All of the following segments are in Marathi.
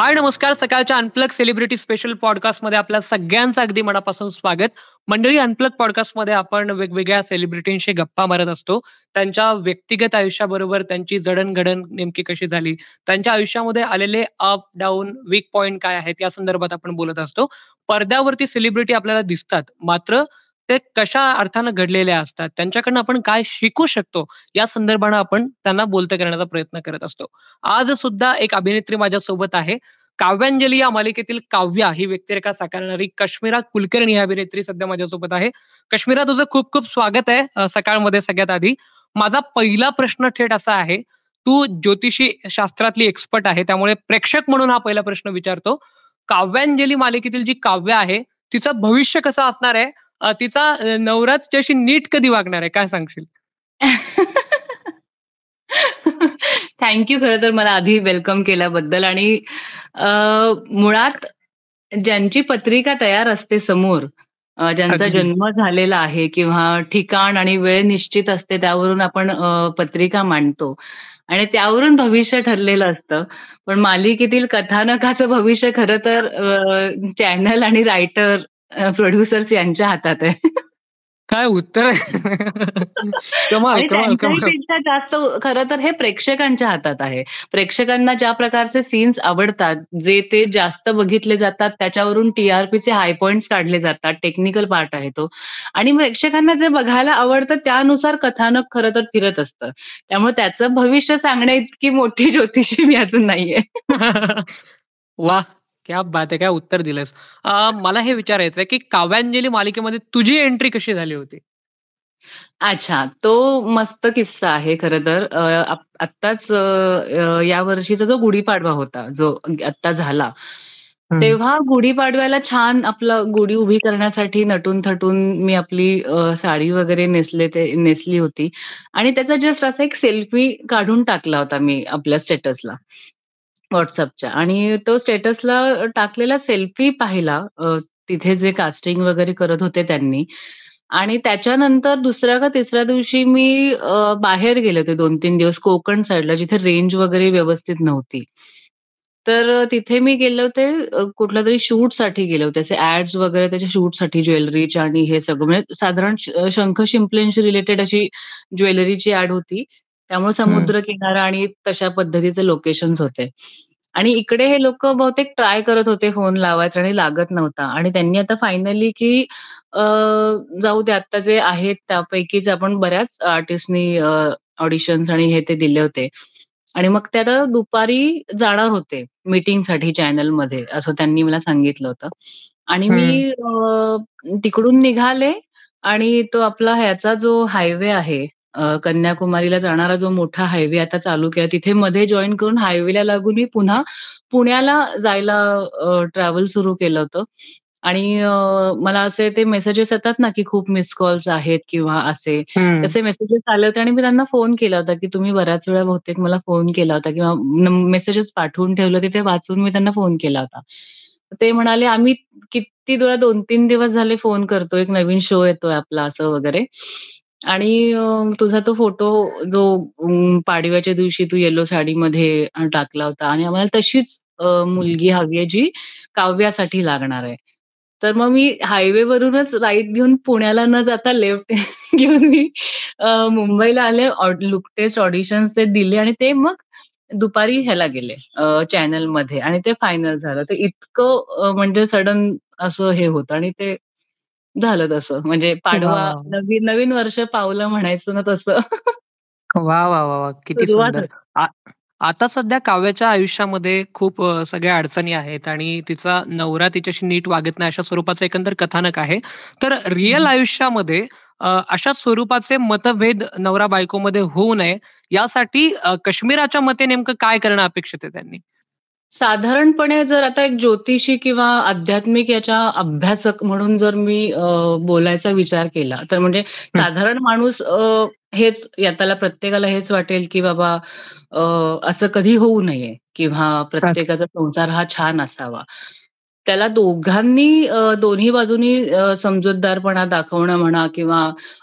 हाय, नमस्कार. सकाळच्या अनप्लग सेलिब्रिटी स्पेशल पॉडकास्टमध्ये आपल्या सगळ्यांचं अगदी मनापासून स्वागत. मंडळी, अनप्लग पॉडकास्टमध्ये आपण वेगवेगळ्या सेलिब्रिटींशी गप्पा मारत असतो. त्यांच्या व्यक्तिगत आयुष्याबरोबर त्यांची जडण-घडण नेमकी कशी झाली, त्यांच्या आयुष्यामध्ये आलेले अप, डाउन, वीक पॉइंट काय आहेत, या संदर्भात आपण बोलत असतो. पडद्यावरती सेलिब्रिटी आपल्याला दिसतात, मात्र ते कशा अर्थानं घडलेले असतात, त्यांच्याकडनं आपण काय शिकू शकतो, या संदर्भानं आपण त्यांना बोलतं करण्याचा प्रयत्न करत असतो. आज सुद्धा एक अभिनेत्री माझ्यासोबत आहे. काव्यांजली या मालिकेतील काव्या ही व्यक्तिरेखा साकारणारी कश्मीरा कुलकर्णी ही अभिनेत्री सध्या माझ्यासोबत आहे. कश्मीरा, तुझं खूप खूप स्वागत आहे सकाळमध्ये सगळ्यात आधी. माझा पहिला प्रश्न थेट असा आहे, तू ज्योतिषी शास्त्रातली एक्सपर्ट आहे, त्यामुळे प्रेक्षक म्हणून हा पहिला प्रश्न विचारतो. काव्यांजली मालिकेतील जी काव्य आहे, तिचं भविष्य कसं असणार आहे? तिचा नवरा तिच्याशी नीट कधी वागणार आहे? काय सांगशील? थँक यू खरं तर मला आधी वेलकम केल्याबद्दल आणि अ, मुळात ज्यांची पत्रिका तयार असते समोर, ज्यांचा अगदी. जन्म झालेला आहे किंवा ठिकाण आणि वेळ निश्चित असते त्यावरून आपण पत्रिका मांडतो आणि त्यावरून भविष्य ठरलेलं असतं. पण मालिकेतील कथानकाचं भविष्य खरं तर चॅनल आणि रायटर, प्रोड्युसर्स यांच्या हातात आहे. काय उत्तर आहे? कमाल, आणि कमाल, त्यांच्याही कमाल. पेक्षा जास्त खरं तर हे प्रेक्षकांच्या हातात आहे. प्रेक्षकांना ज्या प्रकारचे सीन्स आवडतात, जे ते जास्त बघितले जातात, त्याच्यावरून टी-आर-पीचे हाय पॉइंट्स काढले जातात. टेक्निकल पार्ट आहे तो. आणि प्रेक्षकांना जे बघायला आवडतं त्यानुसार कथानक खरं तर फिरत असतं. त्यामुळे त्याचं भविष्य सांगण्याइतकी मोठी ज्योतिषी मी अजून नाहीये. वाह! क्या बात है! काय उत्तर दिलंस. मला हे विचारायचंय, की काव्यांजली मालिकेमध्ये तुझी एंट्री कशी झाली होती? अच्छा. तो मस्त किस्सा आहे खरं तर. आत्ताच या वर्षीचा जो गुढीपाडवा होता, जो आत्ता झाला. हं. तेव्हा गुढीपाडव्याला छान आपलं गुढी उभी करण्यासाठी नटून-थटून मी आपली साडी वगैरे नेसली होती आणि त्याचा जस्ट असा एक सेल्फी काढून टाकला होता मी आपल्या स्टेटसला, WhatsAppच्या आणि तो स्टेटसला टाकलेला सेल्फी पाहिला तिथे जे कास्टिंग वगैरे करत होते त्यांनी आणि त्याच्यानंतर दुसऱ्या का तिसऱ्या दिवशी मी बाहेर गेले होते 2-3 दिवस कोकण साइडला जिथे रेंज वगैरे व्यवस्थित नव्हती. तर तिथे मी गेले होते कुठल्यातरी शूटसाठी गेले होते. असे ॲड्स वगैरे त्याच्या शूटसाठी ज्वेलरीच्या आणि हे सगळं म्हणजे साधारण शंख शिंपल्यांशी रिलेटेड अशी ज्वेलरीची ॲड होती. त्यामुळे हं. समुद्रकिनारा आणि तशा पद्धतीचे लोकेशन्स होते. आणि इकडे हे लोकं बहुतेक ट्राय करत होते फोन लावायचा आणि लागत नव्हता आणि त्यांनी आता फायनली की अ, जाऊ दे आता जे आहेत त्यापैकीच आपण बऱ्याच आर्टिस्टनी ऑडिशन्स आणि हे ते दिले होते. आणि मग ते आता दुपारी जाणार होते मीटिंगसाठी चॅनलमध्ये असं त्यांनी मला सांगितलं होतं. आणि मी हं. तिकडून निघाले आणि तो आपला ह्याचा जो हायवे आहे कन्याकुमारीला जाणारा जो मोठा हायवे आता चालू केला तिथे मध्ये जॉइन करून हायवेला लागून मी पुन्हा पुण्याला जायला ट्रॅव्हल सुरू केलं होतं. आणि मला असे ते मेसेजेस येतात ना, की खूप मिस कॉल्स आहेत किंवा असे. हं. तसे मेसेजेस आले होते आणि मी त्यांना फोन केला होता, की तुम्ही बऱ्याच वेळा बहुतेक मला फोन केला होता किंवा मेसेजेस पाठवून ठेवले होते, ते वाचून मी त्यांना फोन केला होता. ते म्हणाले, "आम्ही किती तुला 2-3 दिवस झाले फोन करतोय, एक नवीन शो येतोय आपला," असं वगैरे. आणि तुझा तो फोटो जो पाडव्याच्या दिवशी तू येलो साडीमध्ये टाकला होता आणि आम्हाला तशीच मुलगी हवी आहे, जी काव्यासाठी लागणार आहे. तर मग मी हायवेवरूनच राइट घेऊन पुण्याला न जाता लेफ्ट घेऊन मी मुंबईला आले. लूक टेस्ट ऑडिशन्स ते दिले आणि ते मग दुपारी ह्याला गेले चॅनलमध्ये आणि ते फायनल झालं. ते इतकं म्हणजे सडन असं हे होतं आणि ते झालं तसं. म्हणजे वाह, पाडवा वाह! नवीन नवीन वर्ष पावलं म्हणायचं ना तसं. वाह, वाह, वाह, वाह! किती सुरुवात सुंदर. होती. आ आता सध्या काव्याच्या आयुष्यामध्ये खूप सगळ्या अडचणी आहेत आणि तिचा नवरा तिच्याशी नीट वागत नाही, अशा स्वरूपाचं एकंदर कथानक आहे. तर रिअल आयुष्यामध्ये अशा स्वरूपाचे मतभेद नवरा-बायकोमध्ये होऊ नये, यासाठी काश्मीराच्या मते नेमकं काय करणं अपेक्षित आहे त्यांनी? साधारणपणे जर आता एक ज्योतिषी किंवा आध्यात्मिक याच्या अभ्यासक म्हणून जर मी बोलायचा विचार केला, तर म्हणजे हं. साधारण माणूस हेच त्याला प्रत्येकाला हेच वाटेल, की बाबा अ, असं कधी होऊ नये किंवा अग प्रत्येकाचा संसार हा छान असावा. त्याला दोघांनी दोन्ही बाजूनी समजूतदारपणा दाखवणं म्हणा किंवा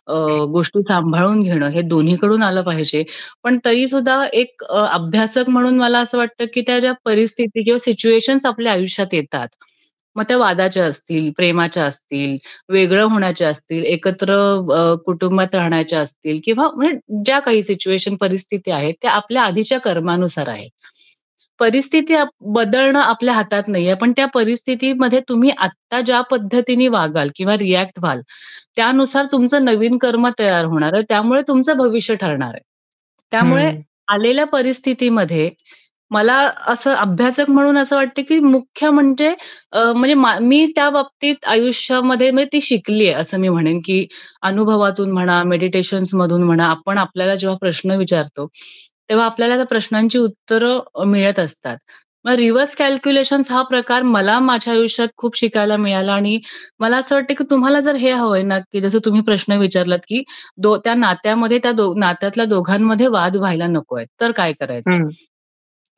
अ, गोष्टी सांभाळून घेणं हे दोन्हीकडून आलं पाहिजे. पण तरी सुद्धा एक अभ्यासक म्हणून मला असं वाटतं, की त्या ज्या परिस्थिती किंवा सिच्युएशन्स आपल्या आयुष्यात येतात, मग त्या वादाच्या असतील, प्रेमाच्या असतील, वेगळं होण्याच्या असतील, एकत्र कुटुंबात राहण्याच्या असतील किंवा म्हणजे ज्या काही सिच्युएशन परिस्थिती आहेत, त्या आपल्या आधीच्या कर्मानुसार आहेत. परिस्थिती बदलणं आपल्या हातात नाहीये. पण त्या परिस्थितीमध्ये तुम्ही आत्ता ज्या पद्धतीने वागाल किंवा रिएक्ट व्हाल, त्यानुसार तुमचं नवीन कर्म तयार होणार आहे. त्यामुळे तुमचं भविष्य ठरणार आहे. त्यामुळे हं. आलेल्या परिस्थितीमध्ये मला असं अभ्यासक म्हणून असं वाटतं, की मुख्य म्हणजे म्हणजे मी त्या बाबतीत आयुष्यामध्ये म्हणजे ती शिकली आहे असं मी म्हणेन, की अनुभवातून म्हणा, मेडिटेशन्समधून म्हणा, आपण आपल्याला जेव्हा प्रश्न विचारतो, तेव्हा आपल्याला त्या प्रश्नांची उत्तरं मिळत असतात. मग रिव्हर्स कॅल्क्युलेशन्स हा प्रकार मला माझ्या आयुष्यात खूप शिकायला मिळाला आणि मला असं वाटतं, की तुम्हाला जर हे हवंय ना, की जसं तुम्ही प्रश्न विचारलात, की त्या नात्यामध्ये नात्यातल्या दोघांमध्ये वाद व्हायला नकोय, तर काय करायचं? हं.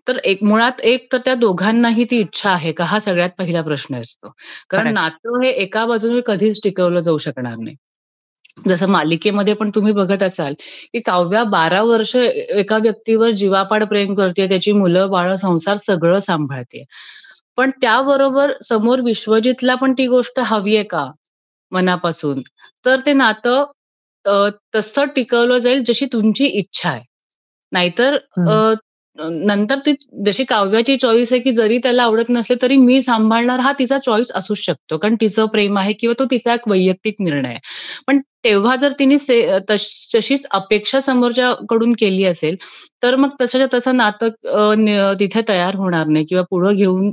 तर मुळात तर त्या दोघांनाही ती इच्छा आहे का? हा सगळ्यात पहिला प्रश्न असतो. कारण करेक्ट. नातं हे एका बाजूने कधीच टिकवलं जाऊ शकणार नाही. जसं मालिकेमध्ये पण तुम्ही बघत असाल, की काव्या 12 वर्ष एका व्यक्तीवर जीवापाड प्रेम करते, त्याची मुलं-बाळं, संसार सगळं सांभाळते. पण त्याबरोबर समोर विश्वजितला पण ती गोष्ट हवी आहे का मनापासून? तर ते नातं तसं टिकवलं जाईल जशी तुमची इच्छा आहे. नाहीतर हं. नंतर ती जशी काव्याची चॉईस आहे, की जरी त्याला आवडत नसले तरी मी सांभाळणार हा तिचा चॉईस असूच शकतो. कारण तिचं प्रेम आहे किंवा तो तिचा एक वैयक्तिक निर्णय आहे. पण तेव्हा जर तिने तशीच अपेक्षा समोरच्याकडून केली असेल, तर मग तसंच्या तसं नातं तिथे तयार होणार नाही किंवा पुढे घेऊन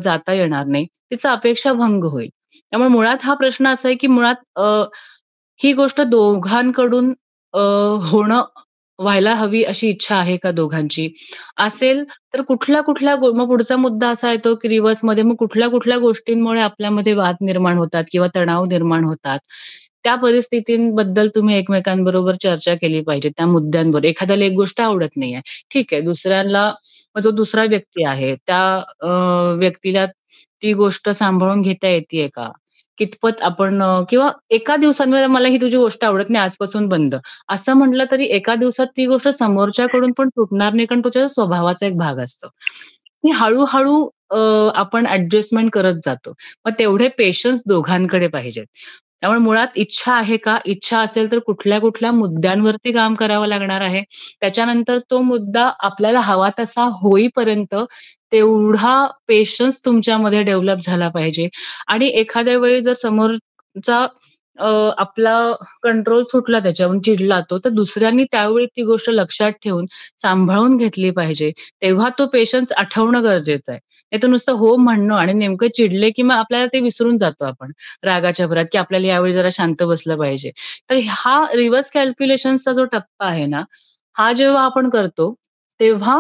जाता येणार नाही. तिचा अपेक्षाभंग होईल. त्यामुळे मुळात हा प्रश्न असा आहे, की मुळात ही गोष्ट दोघांकडून अ, होणं व्हायला हवी अशी इच्छा आहे का दोघांची? असेल तर कुठल्या-कुठल्या मग पुढचा मुद्दा असा येतो, की रिव्हर्समध्ये मग कुठल्या-कुठल्या गोष्टींमुळे आपल्यामध्ये वाद निर्माण होतात किंवा तणाव निर्माण होतात. त्या परिस्थितींबद्दल तुम्ही एकमेकांबरोबर चर्चा केली पाहिजे त्या मुद्द्यांवर. एखाद्याला एक गोष्ट आवडत नाहीये. ठीक आहे, दुसऱ्याला मग जो दुसरा व्यक्ती आहे त्या व्यक्तीला ती गोष्ट सांभाळून घेता येतीये का? कितपत आपण किंवा एका दिवसांमध्ये मला ही तुझी गोष्ट आवडत नाही आजपासून बंद. असं म्हटलं तरी एका दिवसात ती गोष्ट समोरच्याकडून पण तुटणार नाही, कारण तो त्याच्या स्वभावाचा एक भाग असतो. ती हळू-हळू आपण ॲडजस्टमेंट करत जातो. मग तेवढे पेशन्स दोघांकडे पाहिजेत. त्यामुळे मुळात इच्छा आहे का? इच्छा असेल तर कुठल्या-कुठल्या मुद्द्यांवरती काम करावं लागणार आहे. त्याच्यानंतर तो मुद्दा आपल्याला हवा तसा होईपर्यंत तेवढा पेशन्स तुमच्यामध्ये डेव्हलप झाला पाहिजे आणि एखाद्या वेळी जर समोरचा अ, आपला कंट्रोल सुटला त्याच्यावरून चिडला तो, तर दुसऱ्यांनी त्यावेळी ती गोष्ट लक्षात ठेवून सांभाळून घेतली पाहिजे. तेव्हा तो पेशन्स आठवणं गरजेचं आहे. नाहीतर नुसतं हो म्हणणं आणि नेमकं चिडले, की मग आपल्याला ते विसरून जातो आपण रागाच्या भरात, की आपल्याला यावेळी जरा शांत बसलं पाहिजे. तर हा रिव्हर्स कॅल्क्युलेशन्सचा जो टप्पा आहे ना, हा जेव्हा आपण करतो, तेव्हा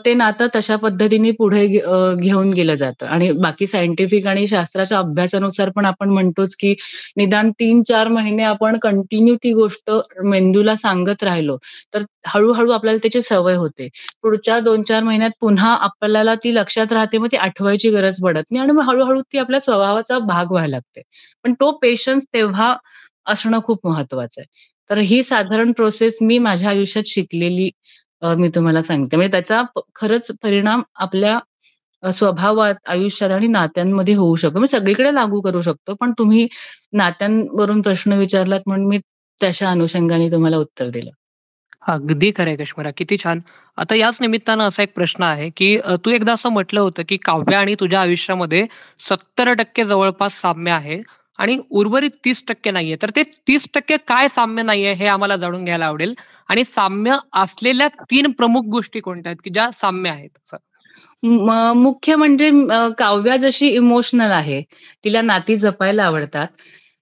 ते नातं तशा पद्धतीने पुढे घेऊन गेलं जातं आणि बाकी सायंटिफिक आणि शास्त्राच्या अभ्यासानुसार पण आपण म्हणतोच, की निदान 3-4 महिने आपण कंटिन्यू ती गोष्ट मेंदूला सांगत राहिलो, तर हळू-हळू आपल्याला त्याची सवय होते. पुढच्या 2-4 महिन्यात पुन्हा आपल्याला ती लक्षात राहते. मग ती आठवायची गरज पडत नाही आणि मग हळू ती आपल्या स्वभावाचा भाग व्हायला लागते. पण तो पेशन्स तेव्हा असणं खूप महत्वाचं आहे. तर ही साधारण प्रोसेस मी माझ्या आयुष्यात शिकलेली मी तुम्हाला सांगते. म्हणजे त्याचा खरंच परिणाम आपल्या स्वभावात, आयुष्यात आणि नात्यांमध्ये होऊ शकतो. म्हणजे सगळीकडे लागू करू शकतो. पण तुम्ही नात्यांवरून प्रश्न विचारलात म्हणून मी तशा अनुषंगाने तुम्हाला उत्तर दिलं. अगदी खरं आहे कश्मीरा. किती छान. आता याच निमित्तानं असा एक प्रश्न आहे, की तू एकदा असं म्हटलं होतं, की काव्य आणि तुझ्या आयुष्यामध्ये 70% जवळपास साम्य आहे आणि उर्वरित 30% नाहीये. तर ते 30% काय साम्य नाहीये हे आम्हाला जाणून घ्यायला आवडेल आणि साम्य असलेल्या 3 प्रमुख गोष्टी कोणत्या आहेत, की ज्या साम्य आहेत? असं. मुख्य म्हणजे काव्या जशी इमोशनल आहे, तिला नाती जपायला आवडतात.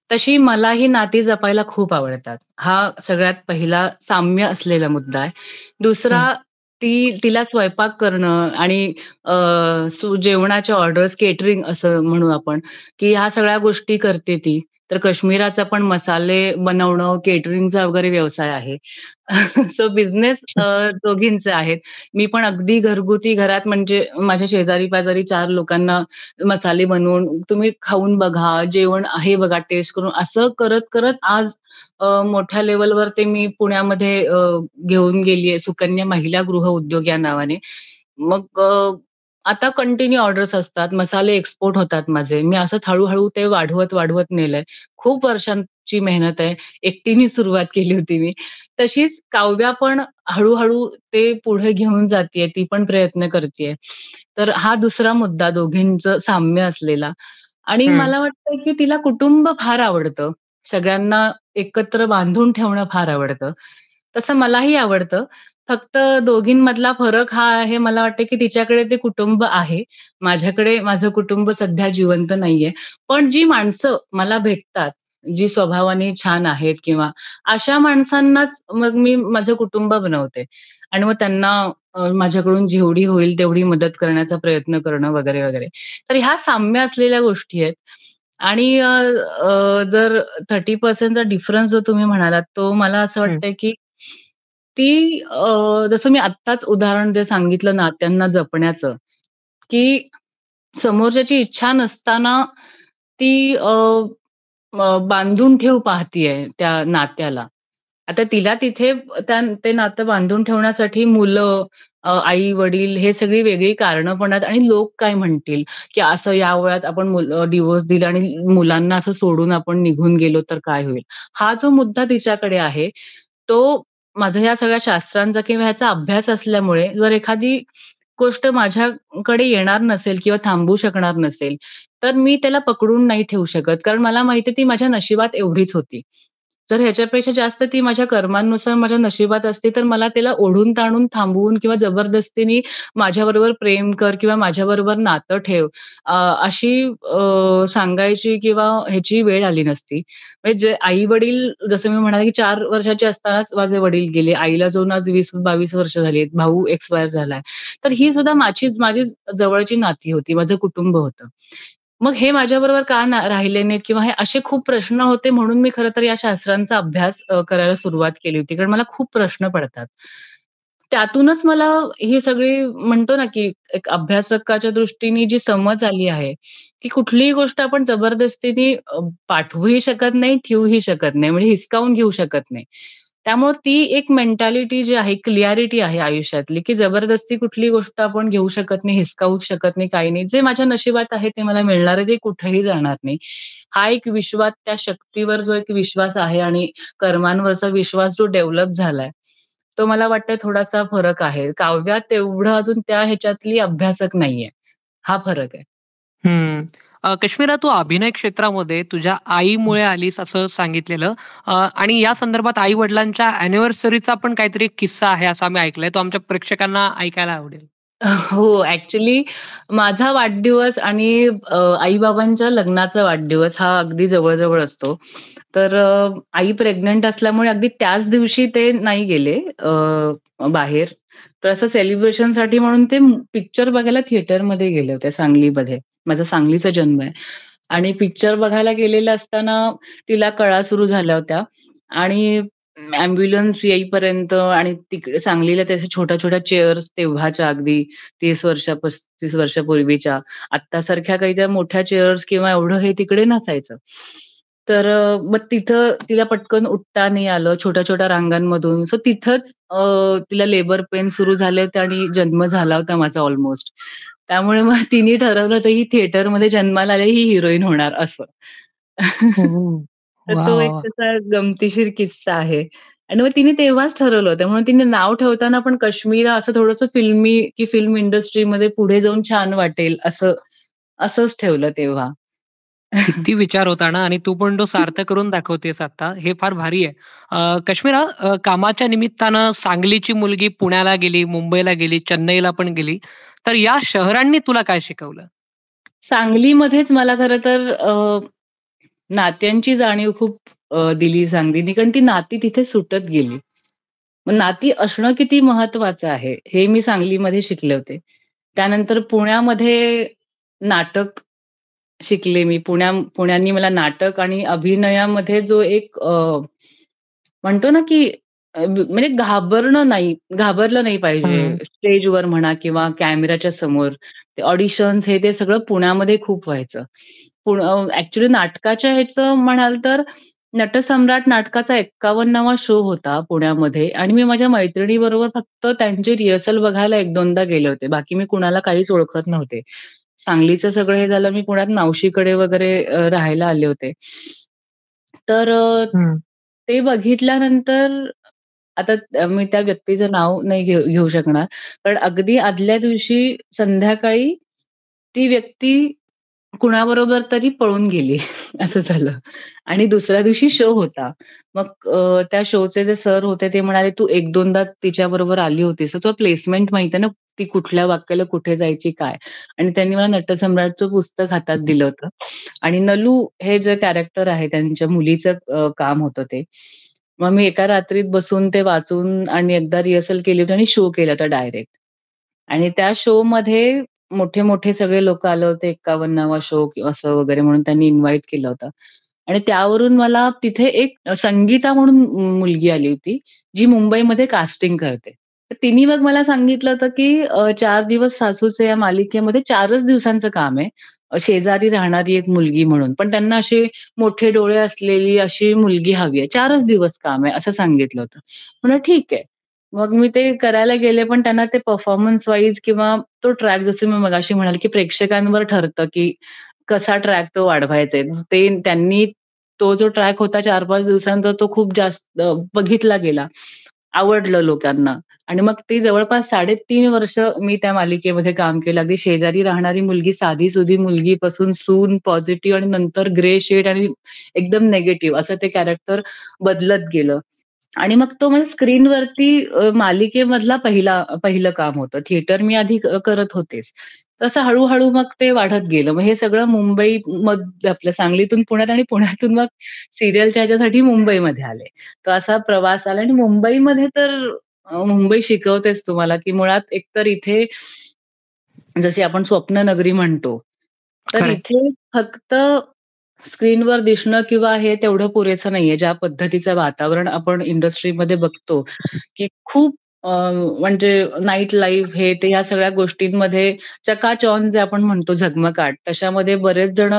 तशी मलाही नाती जपायला खूप आवडतात. हा सगळ्यात पहिला साम्य असलेला मुद्दा आहे. हं. दुसरा तिला स्वयंपाक करणं आणि अ, जेवणाच्या ऑर्डर्स, केटरिंग असं म्हणू आपण, की ह्या सगळ्या गोष्टी करते ती. तर काश्मीराचा पण मसाले बनवणं, केटरिंगचा वगैरे व्यवसाय आहे. सो बिझनेस दोघींचे आहेत. मी पण अगदी घरगुती घरात म्हणजे माझ्या शेजारी-पाजारी 4 लोकांना मसाले बनवून तुम्ही खाऊन बघा, जेवण आहे बघा, टेस्ट करून असं करत-करत आज मोठ्या लेव्हलवर ते मी पुण्यामध्ये घेऊन गेली आहे, सुकन्या महिला गृह उद्योग या नावाने. मग आता कंटिन्यू ऑर्डर्स असतात. मसाले एक्सपोर्ट होतात माझे. मी असंच हळू-हळू ते वाढवत नेलंय. खूप वर्षांची मेहनत आहे. एकटीने सुरुवात केली होती मी. तशीच काव्या पण हळू ते पुढे घेऊन जातीये. ती पण प्रयत्न करतीये. तर हा दुसरा मुद्दा दोघींचं साम्य असलेला. आणि हं. मला वाटतं, की तिला कुटुंब फार आवडतं. सगळ्यांना एकत्र बांधून ठेवणं फार आवडतं. तसं मलाही आवडतं. फक्त दोघींमधला फरक हा आहे, मला वाटतं, की तिच्याकडे ते कुटुंब आहे. माझ्याकडे माझं कुटुंब सध्या जिवंत नाहीये. पण जी माणसं मला भेटतात, जी स्वभावाने छान आहेत किंवा अशा माणसांनाच मग मी माझं कुटुंब बनवते. आणि मग त्यांना माझ्याकडून जेवढी होईल तेवढी मदत करण्याचा प्रयत्न करणं वगैरे, वगैरे. तर ह्या साम्य असलेल्या गोष्टी आहेत. आणि जर 30% चा डिफरन्स जो तुम्ही म्हणालात, तो मला असं हं. वाटतंय, की ती जसं मी आत्ताच उदाहरण जे सांगितलं नात्यांना जपण्याचं, की समोरच्याची इच्छा नसताना ती बांधून ठेव पाहतीये त्या नात्याला. आता तिला तिथे ते नातं बांधून ठेवण्यासाठी मुलं, आई-वडील हे सगळी वेगळी कारणं पण आहेत आणि लोक काय म्हणतील, की असं या वयात आपण डिव्होर्स दिला आणि मुलांना असं सोडून आपण निघून गेलो तर काय होईल? हा जो मुद्दा तिच्याकडे आहे, तो माझा ह्या सगळ्या शास्त्रांचा किंवा ह्याचा अभ्यास असल्यामुळे जर एखादी गोष्ट माझ्याकडे येणार नसेल किंवा थांबू शकणार नसेल, तर मी त्याला पकडून नाही ठेवू शकत. कारण मला माहिती आहे ती माझ्या नशिबात एवढीच होती. जर ह्याच्यापेक्षा जास्त ती माझ्या कर्मांनुसार माझ्या नशिबात असती, तर मला त्याला ओढून-ताणून थांबवून किंवा जबरदस्तीने माझ्याबरोबर प्रेम कर किंवा माझ्याबरोबर नातं ठेव अशी सांगायची किंवा ह्याची वेळ आली नसती. म्हणजे जे आई-वडील जसं मी म्हणाले, की 4 वर्षाचे असतानाच माझे वडील गेले. आईला जाऊन आज 20-22 वर्ष झाली आहेत. भाऊ एक्सपायर झालाय. तर ही सुद्धा माझी जवळची नाती होती. माझं कुटुंब होतं. मग हे माझ्याबरोबर का राहिले नाहीत किंवा हे असे खूप प्रश्न होते म्हणून मी खरं तर या शास्त्रांचा अभ्यास करायला सुरुवात केली होती. कारण मला खूप प्रश्न पडतात. त्यातूनच मला ही सगळी म्हणतो ना, की एक अभ्यासकाच्या दृष्टीने जी समज आली आहे, की कुठलीही गोष्ट आपण जबरदस्तीने पाठवूही शकत नाही, ठेवूही शकत नाही. म्हणजे हिसकावून घेऊ शकत नाही. त्यामुळे ती एक मेंटॅलिटी जी आहे, क्लॅरिटी आहे आयुष्यातली, की जबरदस्ती कुठली गोष्ट आपण घेऊ शकत नाही, हिसकावू शकत नाही, काही नाही. जे माझ्या नशिबात आहे ते मला मिळणार आहे, ते कुठेही जाणार नाही. हा एक विश्वात त्या शक्तीवर जो एक विश्वास आहे आणि कर्मांवरचा विश्वास जो डेव्हलप झालाय, तो मला वाटतं थोडासा फरक आहे. काव्या तेवढं अजून त्या ह्याच्यातली अभ्यासक नाहीये. हा फरक आहे. हं. काश्मीरा तू अभिनय क्षेत्रामध्ये तुझ्या आईमुळे आलीस असं सांगितलेलं आणि या संदर्भात आई-वडिलांच्या अॅनिव्हर्सरीचा पण काहीतरी एक किस्सा आहे असं आम्ही ऐकलंय. तो आमच्या प्रेक्षकांना ऐकायला आवडेल. हो, ॲक्चुअली माझा वाढदिवस आणि आई-बाबांच्या लग्नाचा वाढदिवस हा अगदी जवळ-जवळ असतो. तर आई प्रेग्नंट असल्यामुळे अगदी त्याच दिवशी ते नाही गेले बाहेर. तर असं सेलिब्रेशनसाठी म्हणून ते पिक्चर बघायला थिएटरमध्ये गेले होते सांगलीमध्ये. माझा सांगलीचा जन्म आहे. आणि पिक्चर बघायला गेलेलं असताना तिला कळा सुरू झाल्या होत्या आणि ॲम्ब्युलन्स येईपर्यंत आणि तिकडे सांगलीला त्याच्या छोट्या-छोट्या चेअर्स तेव्हाच्या अगदी 30 वर्षा 35 वर्षापूर्वीच्या. आत्तासारख्या काही त्या मोठ्या चेअर्स किंवा एवढं हे तिकडे नसायचं. तर मग तिथं तिला पटकन उठता नाही आलं छोट्या-छोट्या रांगांमधून. सो तिथंच तिला लेबर पेन सुरू झाले होते आणि जन्म झाला होता माझा ऑलमोस्ट. त्यामुळे मग तिने ठरवलं होतं ही थिएटरमध्ये जन्माला आली ही हिरोईन होणार असं. हं. तर वाह, तो वाह, एक वाह! तसा गमतीशीर किस्सा आहे. आणि मग तिने तेव्हाच ठरवलं होतं. म्हणून तिने नाव ठेवताना पण काश्मीरा असं थोडंसं फिल्मी की फिल्म इंडस्ट्रीमध्ये पुढे जाऊन छान वाटेल असंच ठेवलं तेव्हा. किती विचार होता ना आणि तू पण तो सार्थ करून दाखवतेस आता. हे फार भारी आहे. काश्मीरा कामाच्या निमित्तानं सांगलीची मुलगी पुण्याला गेली, मुंबईला गेली, चेन्नईला पण गेली. तर या शहरांनी तुला काय शिकवलं? सांगलीमध्येच मला खरं तर नात्यांची जाणीव खूप दिली सांगलीने, कारण ती नाती तिथे सुटत गेली. मग नाती असणं किती महत्वाचं आहे, हे मी सांगलीमध्ये शिकले होते. त्यानंतर पुण्यामध्ये नाटक शिकले मी. पुण्यांनी मला नाटक आणि अभिनयामध्ये जो एक म्हणतो ना, की म्हणजे घाबरलं नाही पाहिजे. हं. स्टेजवर म्हणा किंवा कॅमेराच्या समोर. ते ऑडिशन्स हे ते सगळं पुण्यामध्ये खूप व्हायचं. नाटकाच्या ह्याचं म्हणाल तर नटसम्राट नाटकाचा 51वा शो होता पुण्यामध्ये आणि मी माझ्या मैत्रिणीबरोबर फक्त त्यांची रिहर्सल बघायला 1-2दा गेले होते. बाकी मी कुणाला काहीच ओळखत नव्हते. सांगलीचं सगळं हे झालं मी पुण्यात मावशीकडे वगैरे राहायला आले होते. तर हं. ते बघितल्यानंतर आता मी त्या व्यक्तीचं नाव नाही घेऊ शकणार. पण अगदी आदल्या दिवशी संध्याकाळी ती व्यक्ती कुणाबरोबर तरी पळून गेली असं झालं आणि दुसऱ्या दिवशी शो होता. मग त्या शोचे जे सर होते ते म्हणाले, "तू 1-2दा तिच्याबरोबर आली होतीस, तर तुला प्लेसमेंट माहिती आहे ना, ती कुठल्या वाक्याला कुठे जायची काय?" आणि त्यांनी मला नटसम्राटचं पुस्तक हातात दिलं होतं आणि नलू हे जे कॅरेक्टर आहे त्यांच्या मुलीचं काम होतं ते. मग मी एका रात्रीत बसून ते वाचून आणि एकदा रिहर्सल केली होती आणि शो केला होता डायरेक्ट. आणि त्या शोमध्ये मोठे-मोठे सगळे लोकं आले होते. 51वा शो असं वगैरे म्हणून त्यांनी इन्व्हाईट केलं होतं. आणि त्यावरून मला तिथे एक संगीता म्हणून मुलगी आली होती, जी मुंबईमध्ये कास्टिंग करते. तर तिने मग मला सांगितलं होतं, की 4 दिवस सासूचे या मालिकेमध्ये 4च दिवसांचं काम आहे. शेजारी राहणारी एक मुलगी म्हणून. पण त्यांना असे मोठे डोळे असलेली अशी मुलगी हवी आहे. 4च दिवस काम आहे असं सांगितलं होतं. म्हणलं ठीक आहे. मग मी ते करायला गेले, पण त्यांना ते परफॉर्मन्स वाईज किंवा तो ट्रॅक जसं मी मगाशी म्हणाले, की प्रेक्षकांवर ठरतं, की कसा ट्रॅक तो वाढवायचा आहे. त्यांनी तो जो ट्रॅक होता 4-5 दिवसांचा तो खूप जास्त बघितला गेला. आवडलं लोकांना आणि मग ती जवळपास 3.5 वर्ष मी त्या मालिकेमध्ये काम केलं. अगदी शेजारी राहणारी मुलगी, साधी-सुधी मुलगीपासून सून, पॉझिटिव्ह आणि नंतर ग्रे शेड आणि एकदम निगेटिव्ह असं ते कॅरेक्टर बदलत गेलं. आणि मग तो म्हणजे स्क्रीनवरती मालिकेमधला पहिलं काम होतं. थिएटर मी आधी करत होतेच. तसं हळू-हळू मग ते वाढत गेलं. मग हे सगळं आपल्या सांगलीतून पुण्यात आणि पुण्यातून मग सीरियलच्या ह्याच्यासाठी मुंबईमध्ये आले. तर असा प्रवास आला आणि मुंबईमध्ये तर मुंबई शिकवतेच तुम्हाला, की मुळात एकतर इथे जशी आपण स्वप्ननगरी म्हणतो. तर खरंय. इथे फक्त स्क्रीनवर दिसणं किंवा हे तेवढं पुरेसं नाहीये. ज्या पद्धतीचं वातावरण आपण इंडस्ट्रीमध्ये बघतो, की खूप म्हणजे नाईट लाईफ हे ते ह्या सगळ्या गोष्टींमध्ये चकाचौंध जे आपण म्हणतो झगमगाट, तशामध्ये बरेच जण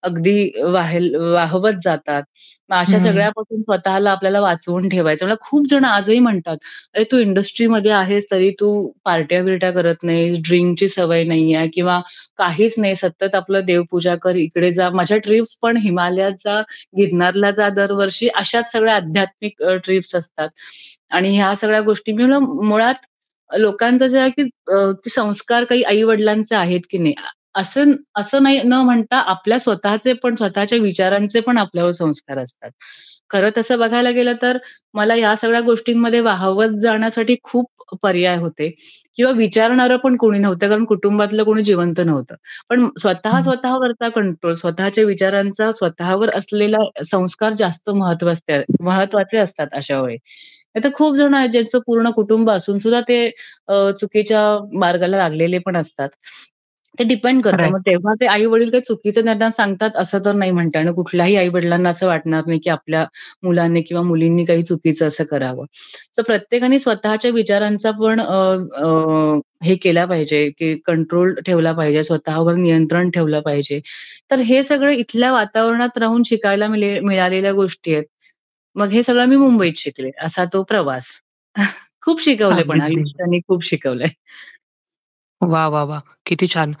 अगदी वाहवत जातात. मग अशा हं. सगळ्यापासून स्वतःला आपल्याला वाचवून ठेवायचं. मला खूप जण आजही म्हणतात, "अरे, तू इंडस्ट्रीमध्ये आहेस तरी तू पार्ट्या-बिर्ट्या करत नाहीस, ड्रिंकची सवय नाहीये किंवा काहीच नाही, सतत आपलं देवपूजा कर, इकडे जा." माझ्या ट्रिप्स पण हिमालयात जा, गिरनारला जा दरवर्षी, अशाच सगळ्या आध्यात्मिक ट्रिप्स असतात. आणि ह्या सगळ्या गोष्टी मी मुळात लोकांचं जे आहे की की संस्कार काही आई-वडिलांचे आहेत की नाही, असं असं नाही न म्हणता आपल्या स्वतःचे पण स्वतःच्या विचारांचे पण आपल्यावर संस्कार असतात. खरं तसं बघायला गेलं तर मला या सगळ्या गोष्टींमध्ये वाहवत जाण्यासाठी खूप पर्याय होते किंवा विचारणारं पण कोणी नव्हतं कारण कुटुंबातलं कोणी जिवंत नव्हतं. पण हं. स्वतःवरचा कंट्रोल, स्वतःच्या विचारांचा स्वतःवर असलेला संस्कार जास्त महत्वाचे असतात अशा वेळी. नाहीतर खूप जण आहेत ज्यांचं पूर्ण कुटुंब असून सुद्धा ते चुकीच्या मार्गाला लागलेले पण असतात. ते डिपेंड करतं. खरंय. मग तेव्हा ते आई-वडील काही चुकीचं त्यांना सांगतात असं तर नाही म्हणता येणार. कुठल्याही आई-वडिलांना असं वाटणार नाही, की आपल्या मुलांनी किंवा मुलींनी काही चुकीचं असं करावं. तर प्रत्येकाने स्वतःच्या विचारांचा पण अ, अ, हे केला पाहिजे, की कंट्रोल ठेवला पाहिजे, स्वतःवर नियंत्रण ठेवलं पाहिजे. तर हे सगळं इथल्या वातावरणात राहून शिकायला मिळालेल्या गोष्टी आहेत. मग हे सगळं मी मुंबईत शिकले, असा तो प्रवास. खूप शिकवलंय पण अगदी, अगदी. आयुष्याने खूप शिकवलंय. वाह, वाह, वाह! किती छान.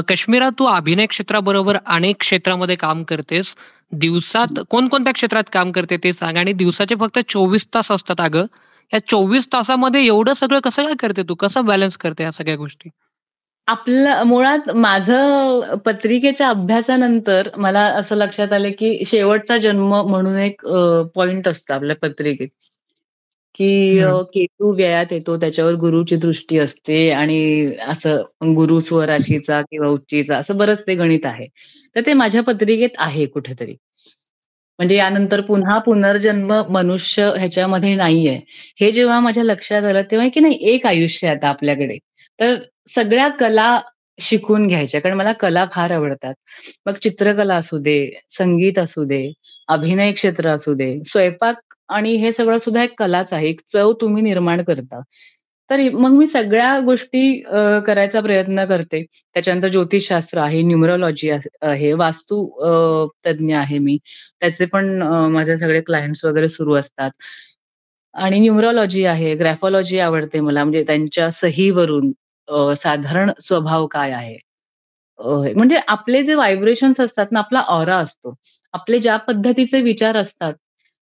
काश्मीरा तू अभिनय क्षेत्राबरोबर अनेक क्षेत्रामध्ये काम करतेस. दिवसात कोणकोणत्या क्षेत्रात काम करते ते सांग आणि दिवसाचे फक्त 24 तास असतात अगं. या 24 तासामध्ये एवढं सगळं कसं काय करते तू? कसं बॅलन्स करते या सगळ्या गोष्टी? आपलं मुळात माझं पत्रिकेच्या अभ्यासानंतर मला असं लक्षात आलं, की शेवटचा जन्म म्हणून एक पॉइंट असतो आपल्या पत्रिकेत, की हं. केतू व्ययात येतो, त्याच्यावर गुरुची दृष्टी असते आणि असं गुरु स्वराशीचा किंवा उच्चीचा असं बरंच ते गणित आहे. तर ते माझ्या पत्रिकेत आहे कुठेतरी. म्हणजे यानंतर पुन्हा पुनर्जन्म मनुष्य ह्याच्यामध्ये नाहीये. हे जेव्हा माझ्या लक्षात आलं, तेव्हा की नाही एक आयुष्य आहे आता आपल्याकडे. तर सगळ्या कला शिकून घ्यायच्या. कारण मला कला फार आवडतात. मग चित्रकला असू दे, संगीत असू दे, अभिनय क्षेत्र असू दे, स्वयंपाक आणि हे सगळं सुद्धा एक कलाच आहे. एक चव तुम्ही निर्माण करता. तर मग मी सगळ्या गोष्टी करायचा प्रयत्न करते. त्याच्यानंतर ज्योतिषशास्त्र आहे, न्यूमरोलॉजी आहे, वास्तू तज्ञ आहे मी. त्याचे पण माझे सगळे क्लायंट्स वगैरे सुरू असतात. आणि न्यूमरोलॉजी आहे, ग्राफॉलॉजी आवडते मला. म्हणजे त्यांच्या सहीवरून साधारण स्वभाव काय आहे? म्हणजे आपले जे व्हायब्रेशन्स असतात ना, आपला ऑरा असतो. आपले ज्या पद्धतीचे विचार असतात,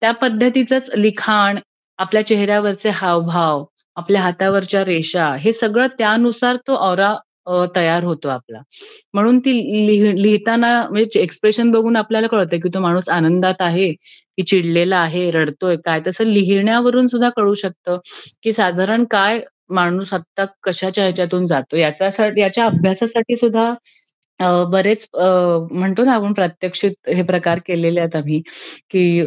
त्या पद्धतीचंच लिखाण, आपल्या चेहऱ्यावरचे हावभाव, आपल्या हातावरच्या रेषा, हे सगळं त्यानुसार तो ऑरा तयार होतो आपला. म्हणून ती लिहिताना म्हणजे एक्सप्रेशन बघून आपल्याला कळतं, की तो माणूस आनंदात आहे, की चिडलेला आहे, रडतोय काय? तसं लिहिण्यावरून सुद्धा कळू शकतं, की साधारण काय माणूस आत्ता कशाच्या ह्याच्यातून जातो. याच्या अभ्यासासाठी सुद्धा बरेच म्हणतो ना आपण प्रात्यक्षिक हे प्रकार केलेले आहेत आम्ही, की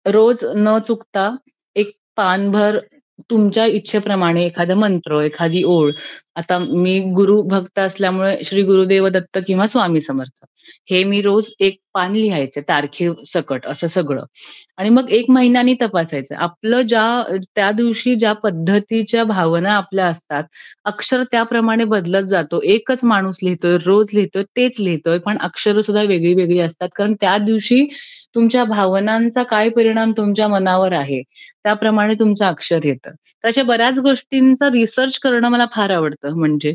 रोज न चुकता एक पानभर तुमच्या इच्छेप्रमाणे एखादा मंत्र, एखादी ओळ. आता मी गुरु भक्त असल्यामुळे श्री गुरुदेव दत्त किंवा स्वामी समर्थ हे मी रोज एक पान लिहायचे तारखेसकट असं सगळं. आणि मग 1 महिन्यानी तपासायचं. आपलं त्या दिवशी ज्या पद्धतीच्या भावना आपल्या असतात, अक्षर त्याप्रमाणे बदलत जातो. एकच माणूस लिहितोय, रोज लिहितोय, तेच लिहितोय, पण अक्षरं सुद्धा वेगळी-वेगळी असतात. कारण त्या दिवशी तुमच्या भावनांचा काय परिणाम तुमच्या मनावर आहे, त्याप्रमाणे तुमचं अक्षर येतं. तर अशा बऱ्याच गोष्टींचा रिसर्च करणं मला फार आवडतं म्हणजे.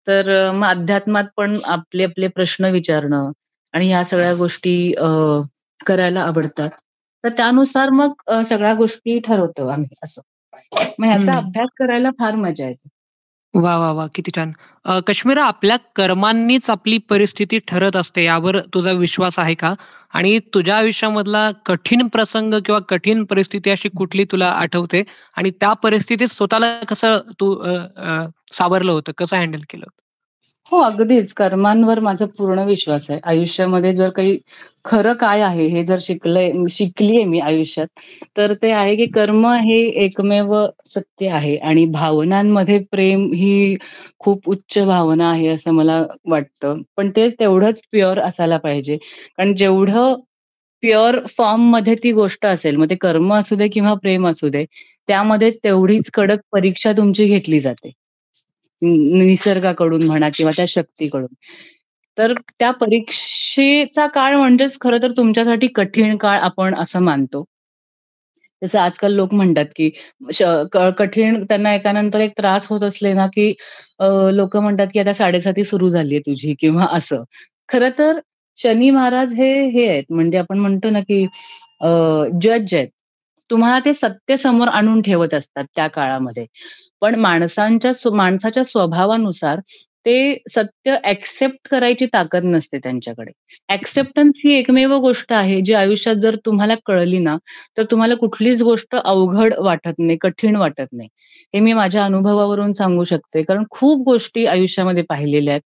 तर मग अध्यात्मात पण आपले प्रश्न विचारणं आणि ह्या सगळ्या गोष्टी करायला आवडतात. तर त्यानुसार मग सगळ्या गोष्टी ठरवतो आम्ही असं. मग ह्याचा हं. अभ्यास करायला फार मजा येते. वाह, वाह, वाह! किती छान. काश्मीरा आपल्या कर्मांनीच आपली परिस्थिती ठरत असते यावर तुझा विश्वास आहे का? आणि तुझ्या आयुष्यामधला कठीण प्रसंग किंवा कठीण परिस्थिती अशी कुठली तुला आठवते? आणि त्या परिस्थितीत स्वतःला कसं तू अ, अ, सावरलं होतं? कसं हँडल केलं होतं? हो, अगदीच. कर्मांवर माझा पूर्ण विश्वास आहे. आयुष्यामध्ये जर काही खरं काय आहे हे जर शिकलीये मी आयुष्यात, तर ते आहे की कर्म हे एकमेव सत्य आहे आणि भावनांमध्ये प्रेम ही खूप उच्च भावना आहे असं मला वाटतं. पण ते तेवढंच प्युअर असायला पाहिजे. कारण जेवढं प्युअर फॉर्ममध्ये ती गोष्ट असेल, मग ते कर्म असू दे किंवा प्रेम असू दे, त्यामध्ये तेवढीच कडक परीक्षा तुमची घेतली जाते. निसर्गाकडून म्हणा किंवा त्या शक्तीकडून. तर त्या परीक्षेचा काळ म्हणजेच खरं तर तुमच्यासाठी कठीण काळ आपण असं मानतो. जसं आजकाल लोक म्हणतात, की श कठीण त्यांना एकानंतर एक त्रास होत असले ना, की लोकं म्हणतात, की आता 7:30 सुरू झालीये तुझी किंवा असं. खरं तर शनी महाराज हे आहेत म्हणजे आपण म्हणतो ना, की जज आहेत. तुम्हाला ते सत्य समोर आणून ठेवत असतात त्या काळामध्ये. पण माणसाच्या स्वभावानुसार ते सत्य एक्सेप्ट करायची ताकद नसते त्यांच्याकडे. एक्सेप्टन्स ही एकमेव गोष्ट आहे, जी आयुष्यात जर तुम्हाला कळली ना, तर तुम्हाला कुठलीच गोष्ट अवघड वाटत नाही, कठीण वाटत नाही. हे मी माझ्या अनुभवावरून सांगू शकते. कारण खूप गोष्टी आयुष्यामध्ये पाहिलेल्या आहेत.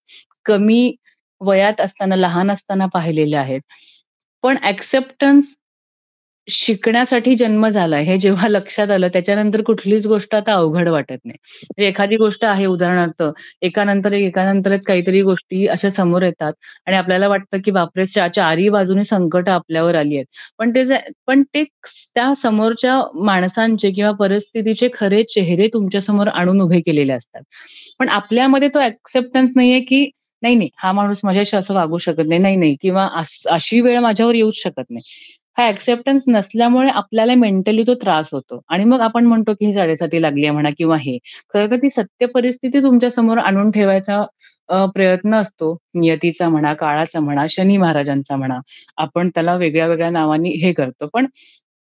कमी वयात असताना, लहान असताना पाहिलेल्या आहेत. पण एक्सेप्टन्स शिकण्यासाठी जन्म झालाय हे जेव्हा लक्षात आलं, त्याच्यानंतर कुठलीच गोष्ट आता अवघड वाटत नाही. म्हणजे एखादी गोष्ट आहे उदाहरणार्थ, एकानंतर एक काहीतरी गोष्टी अशा समोर येतात आणि आपल्याला वाटतं, की बापरे! चारही बाजूने संकटं आपल्यावर आली आहेत. पण ते त्या समोरच्या माणसांचे किंवा परिस्थितीचे खरे चेहरे तुमच्यासमोर आणून उभे केलेले असतात. पण आपल्यामध्ये तो एक्सेप्टन्स नाहीये, की नाही, नाही, हा माणूस माझ्याशी असं वागू शकत नाही. नाही, नाही किंवा अशी वेळ माझ्यावर येऊच शकत नाही. हा एक्सेप्टन्स नसल्यामुळे आपल्याला मेंटली तो त्रास होतो आणि मग आपण म्हणतो, की ही 7:30 लागली आहे म्हणा किंवा हे. खरं तर ती सत्य परिस्थिती तुमच्या समोर आणून ठेवायचा प्रयत्न असतो. नियतीचा म्हणा, काळाचा म्हणा, शनी महाराजांचा म्हणा. आपण त्याला वेगळ्या-वेगळ्या नावांनी हे करतो. पण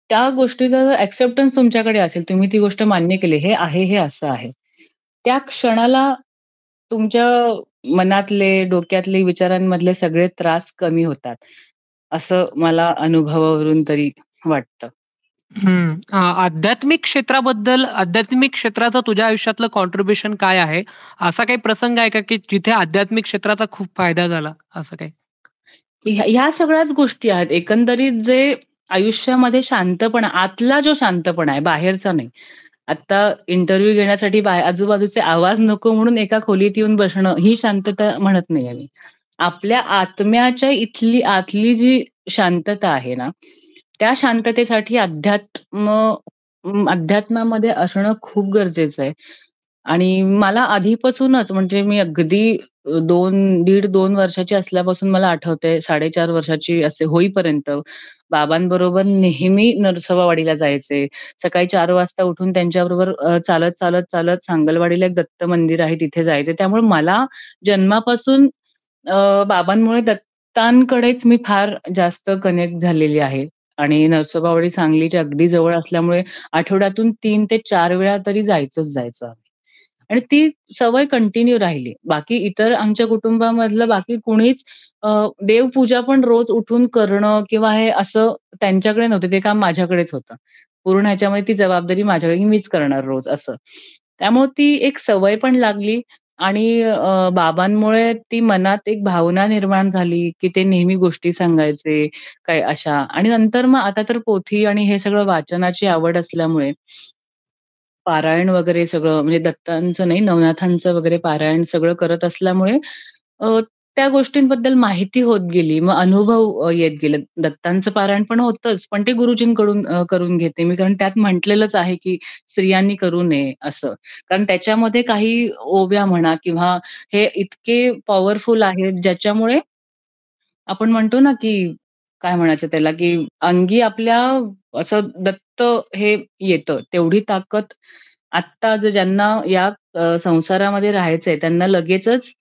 त्या गोष्टीचा जर एक्सेप्टन्स तुमच्याकडे असेल, तुम्ही ती गोष्ट मान्य केली, हे आहे, हे असं आहे. त्या क्षणाला तुमच्या मनातले, डोक्यातले, विचारांमधले सगळे त्रास कमी होतात. असं मला अनुभवावरून तरी वाटतं. हं. आध्यात्मिक क्षेत्राचं तुझ्या आयुष्यातलं कॉन्ट्रिब्युशन काय आहे? असा काही प्रसंग आहे का, की जिथे आध्यात्मिक क्षेत्राचा खूप फायदा झाला असं काही? ह्या सगळ्याच गोष्टी आहेत. एकंदरीत जे आयुष्यामध्ये शांतपणा, आतला जो शांतपणा आहे, बाहेरचा नाही. आता इंटरव्ह्यू घेण्यासाठी आजूबाजूचे आवाज नको म्हणून एका खोलीत येऊन बसणं, ही शांतता म्हणत नाहीये मी. आपल्या आत्म्याच्या इथली आतली जी शांतता आहे ना, त्या शांततेसाठी अध्यात्मामध्ये असणं खूप गरजेचं आहे. आणि मला आधीपासूनच म्हणजे मी अगदी 1.5-2 वर्षाची असल्यापासून मला आठवतंय 4.5 वर्षाची असे होईपर्यंत बाबांबरोबर नेहमी नरसोबावाडीला जायचे. सकाळी 4 वाजता उठून त्यांच्याबरोबर चालत, चालत, चालत सांगलवाडीला एक दत्त मंदिर आहे तिथे जायचे. त्यामुळे मला जन्मापासून बाबांमुळे दत्तांकडेच मी फार जास्त कनेक्ट झालेली आहे. आणि नरसोबावाडी सांगलीच्या अगदी जवळ असल्यामुळे आठवड्यातून 3 ते 4 वेळा तरी जायचो आम्ही. आणि ती सवय कंटिन्यू राहिली. बाकी इतर आमच्या कुटुंबामधलं बाकी कुणीच अ, देवपूजा पण रोज उठून करणं किंवा हे असं त्यांच्याकडे नव्हतं. ते काम माझ्याकडेच होतं. पूर्ण ह्याच्यामध्ये ती जबाबदारी माझ्याकडे, की मीच करणार रोज असं. त्यामुळे ती एक सवय पण लागली आणि बाबांमुळे ती मनात एक भावना निर्माण झाली, की ते नेहमी गोष्टी सांगायचे, काय अशा आणि नंतर मग आता तर पोथी आणि हे सगळं वाचनाची आवड असल्यामुळे पारायण वगैरे सगळं म्हणजे दत्तांचं नाही, नवनाथांचं वगैरे पारायण सगळं करत असल्यामुळे अ, त्या गोष्टींबद्दल माहिती होत गेली. मग अनुभव येत गेले. दत्तांचं पारायण पण होतंच, पण ते गुरुजींकडून करून घेते मी. कारण त्यात म्हटलेलंच आहे, की स्त्रियांनी करू नये असं. कारण त्याच्यामध्ये काही ओव्या म्हणा किंवा हे इतके पॉवरफुल आहेत, ज्याच्यामुळे आपण म्हणतो ना, की काय म्हणायचं त्याला, की अंगी आपल्या असं दत्त हे येतं. तेवढी ताकद आत्ता ज्यांना या संसारामध्ये राहायचंय त्यांना लगेचच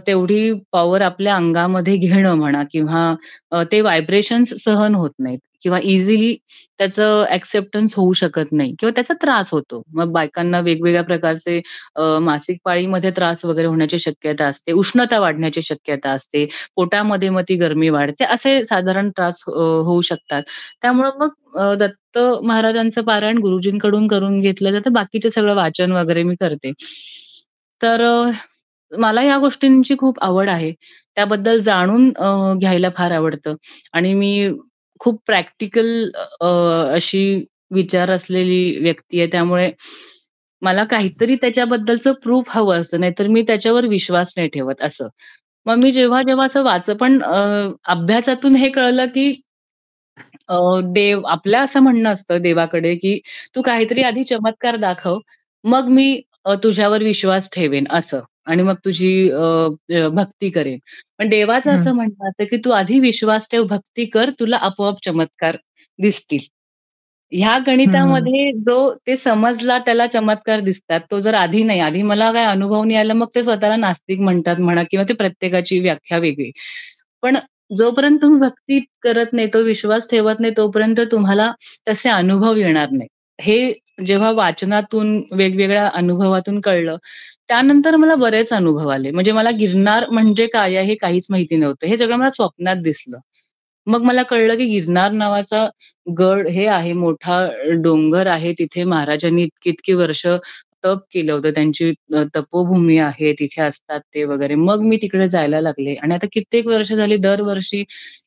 तेवढी पॉवर आपल्या अंगामध्ये घेणं म्हणा किंवा ते व्हायब्रेशन्स सहन होत नाहीत किंवा इझिली त्याचं एक्सेप्टन्स होऊ शकत नाही किंवा त्याचा त्रास होतो. मग बायकांना वेगवेगळ्या प्रकारचे मासिक पाळीमध्ये त्रास वगैरे होण्याची शक्यता असते, उष्णता वाढण्याची शक्यता असते, पोटामध्ये मग ती गरमी वाढते, असे साधारण त्रास होऊ शकतात. त्यामुळं मग दत्त महाराजांचं पारायण गुरुजींकडून करून घेतलं जातं. बाकीचं सगळं वाचन वगैरे मी करते. तर मला या गोष्टींची खूप आवड आहे. त्याबद्दल जाणून घ्यायला फार आवडतं आणि मी खूप प्रॅक्टिकल अशी विचार असलेली व्यक्ती आहे. त्यामुळे मला काहीतरी त्याच्याबद्दलचं प्रूफ हवं असतं. नाहीतर मी त्याच्यावर विश्वास नाही ठेवत असं. मग मी जेव्हा असं पण अभ्यासातून हे कळलं, की देव आपलं असं म्हणणं असतं देवाकडे, की "तू काहीतरी आधी चमत्कार दाखव, मग मी तुझ्यावर विश्वास ठेवेन," असं आणि मग तुझी भक्ती करेन. पण देवाचं हं, असं म्हणणं असतं, की "तू आधी विश्वास ठेव, भक्ती कर, तुला आपोआप चमत्कार दिसतील." ह्या हं. गणितामध्ये जो ते समजला त्याला चमत्कार दिसतात. तो जर आधी नाही, आधी मला काही अनुभव नाही आला, मग ते स्वतःला नास्तिक म्हणतात म्हणा किंवा ते प्रत्येकाची व्याख्या वेगळी. पण जोपर्यंत तुम्ही भक्ती करत नाही, तो विश्वास ठेवत नाही, तोपर्यंत तुम्हाला तसे अनुभव येणार नाही. हे जेव्हा वाचनातून, वेगवेगळ्या अनुभवातून कळलं, त्यानंतर मला बरेच अनुभव आले. म्हणजे मला गिरनार म्हणजे काय आहे हे काहीच माहिती नव्हतं. हे सगळं मला स्वप्नात दिसलं. मग मला कळलं की गिरनार नावाचा गड हे आहे, मोठा डोंगर आहे. तिथे महाराजांनी इतकी-इतकी वर्ष तप केलं होतं. त्यांची तपोभूमी आहे, तिथे असतात ते वगैरे. मग मी तिकडे जायला लागले आणि आता कित्येक वर्ष झाली दरवर्षी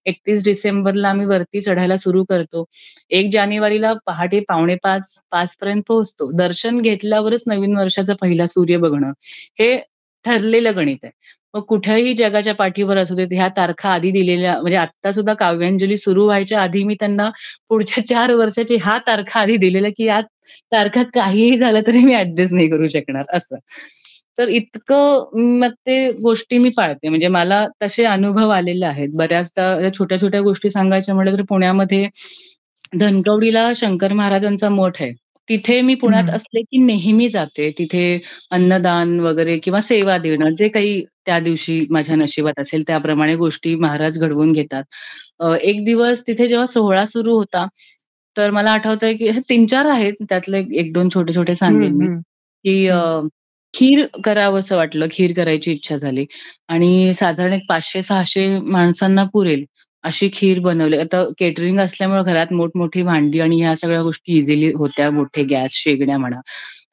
31 डिसेंबरला आम्ही वरती चढायला सुरू करतो. 1 जानेवारीला पहाटे 4:45-5 पर्यंत पोहोचतो. दर्शन घेतल्यावरच नवीन वर्षाचा पहिला सूर्य बघणं, हे ठरलेलं गणित आहे. मग कुठेही जगाच्या पाठीवर असू देत, ह्या तारखा आधी दिलेल्या म्हणजे आत्ता सुद्धा काव्यांजली सुरू व्हायच्या आधी मी त्यांना पुढच्या 4 वर्षाची ह्या तारखा आधी दिलेल्या, की या तारखात काहीही झालं तरी मी ॲडजस्ट नाही करू शकणार असं. तर इतकं मग ते गोष्टी मी पाळते. म्हणजे मला तसे अनुभव आलेले आहेत. बऱ्याचदा या छोट्या-छोट्या गोष्टी सांगायच्या म्हटलं तर पुण्यामध्ये धनकवडीला शंकर महाराजांचा मठ आहे. तिथे मी पुण्यात हं. असले की नेहमी जाते. तिथे अन्नदान वगैरे किंवा सेवा देणं, जे काही त्या दिवशी माझ्या नशिबात असेल त्याप्रमाणे गोष्टी महाराज घडवून घेतात. एक दिवस तिथे जेव्हा सोहळा सुरू होता, तर मला आठवतंय की हे 3-4 आहेत. त्यातले 1-2 छोटे-छोटे हं, सांगेन मी, हं, की हं. खीर करावंसं वाटलं, खीर करायची इच्छा झाली आणि साधारण एक 500-600 माणसांना पुरेल अशी खीर बनवली. आता केटरिंग असल्यामुळे घरात मोठमोठी भांडी आणि ह्या सगळ्या गोष्टी इझिली होत्या. मोठे गॅस, शेगड्या म्हणा.